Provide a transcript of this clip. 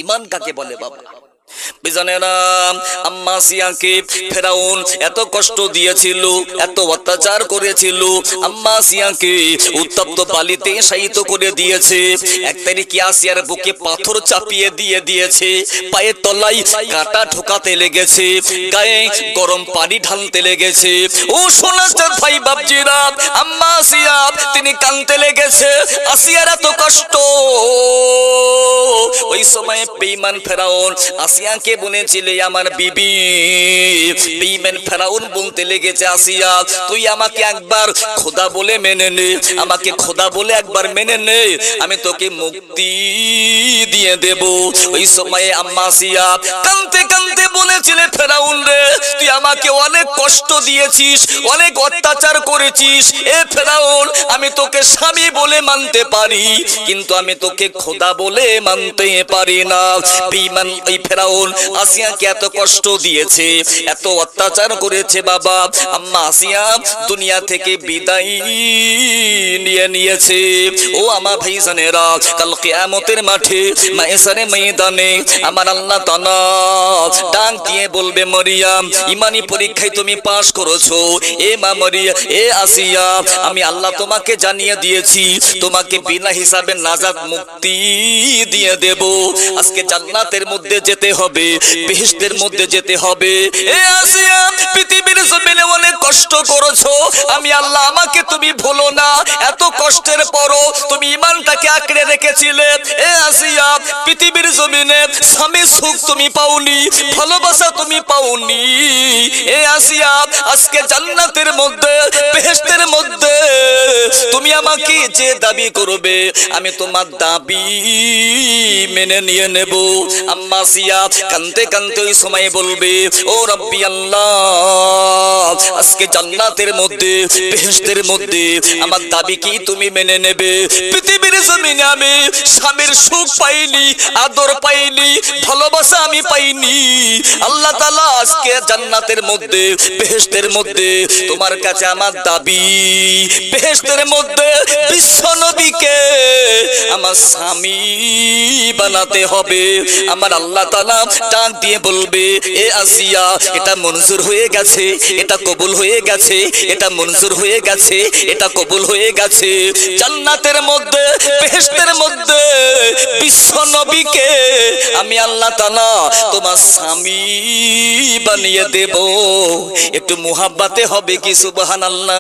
ঈমান কাকে বলে বাবা? বিজানেরা, আম্মা আসিয়াকে ফেরাউন এত কষ্ট দিয়েছিল, এত অত্যাচার করেছিল। আম্মা আসিয়াকে উত্তপ্ত বালিতে শায়িত করে দিয়েছে। এক তারিখে আসিয়ার বুকে পাথর চাপিয়ে দিয়েছে, পায়ের তলায় কাঁটা ঢোকাতে লেগেছে, গায়ে গরম পানি ঢালতে লেগেছে। ও সোনাচাঁদ ভাই বাপজিরা, আম্মা আসিয়া তিনি কাঁদতে লেগেছে। আসিয়ার এত কষ্ট। ওই সময় বেঈমান ফেরাউন আসিয়াকে বলেছিলে আমার বিবি। বেঈমান ফেরাউন বলতে লেগেছে, আসিয়া তুই আমাকে একবার খোদা বলে মেনে নে, আমাকে খোদা বলে একবার মেনে নে, আমি তোকে মুক্তি দিয়ে দেব। ওই সময়ে আম্মা আসিয়া কাঁদতে কাঁদতে বলেছিলে, ফেরাউন রে, তুই আমাকে অনেক কষ্ট দিয়েছিস, অনেক অত্যাচার করেছিস। এ ফেরাউন, আমি তোকে স্বামী বলে মানতে পারি, কিন্তু আমি তোকে খোদা বলে মানতে পারি না। বেঈমান ওই ফেরাউন আসিয়াকে এত কষ্ট দিয়েছে, এত অত্যাচার করেছে বাবা। আম্মা আসিয়া দুনিয়া থেকে বিদায় নিয়েছে। ও আমার ভাইজানেরা, কাল কিয়ামতের মাঠে মায়সারে ময়দানে আমার আল্লাহ তাআলা ডাক দিয়ে বলবে, মরিয়ম, ঈমানি পরীক্ষায় তুমি পাস করেছো। এ মা মরিয়ম, এ আসিয়া, আমি আল্লাহ তোমাকে জানিয়ে দিয়েছি, তোমাকে বিনা হিসাবে নাজাত মুক্তি দিয়ে দেব। আজকে জান্নাতের মধ্যে যেতে হবে, বেহেশতের মধ্যে যেতে হবে। এ আসিয়া, পৃথিবীর জমিনে অনেক কষ্ট করেছো, আমি আল্লাহ, আমাকে তুমি ভুলো না। এত কষ্টের পরও তুমি ঈমানটাকে আঁকড়ে রেখেছিলে। এ আসিয়া, পৃথিবীর জমিনে স্বামীর সুখ তুমি পাওনি, ভালোবাসা তুমি পাওনি। এ আসিয়া, আজকে জান্নাতের মধ্যে, বেহেশতের মধ্যে তুমি আমাকে যে দাবি করবে, আমি তোমার দাবি মেনে নিয়ে নেব। আম্মা আসিয়া কাঁদতে কাঁদতে ওই সময় বলবে, ও রব্বি আল্লাহ, আজকে জান্নাতের মধ্যে, বেহেশতের মধ্যে আমার দাবি কি তুমি মেনে নেবে? পৃথিবীর জমিনে আমি স্বামীর সুখ পাইনি, আদর পাইনি, ভালোবাসা আমি পাইনি। আল্লাহ তাআলা আজকে জান্নাতের মধ্যে, বেহেশতের মধ্যে তোমার কাছে আমার দাবি, বেহেশতের মধ্যে বিশ্ব নবীকে আমার স্বামী বানাতে হবে। আমার আল্লাহ তাআলা ডাক দিয়ে বলবে, এ আসিয়া, এটা মঞ্জুর হয়ে গেছে, এটা কবুল হয়ে গেছে, এটা মঞ্জুর হয়ে গেছে, এটা কবুল হয়ে গেছে। জান্নাতের মধ্যে, বেহেশতের মধ্যে বিশ্ব নবীকে আমি আল্লাহ তাআলা তোমার স্বামী বানিয়ে দেব। একটু মুহাব্বতে হবে কি সুবহানাল্লাহ।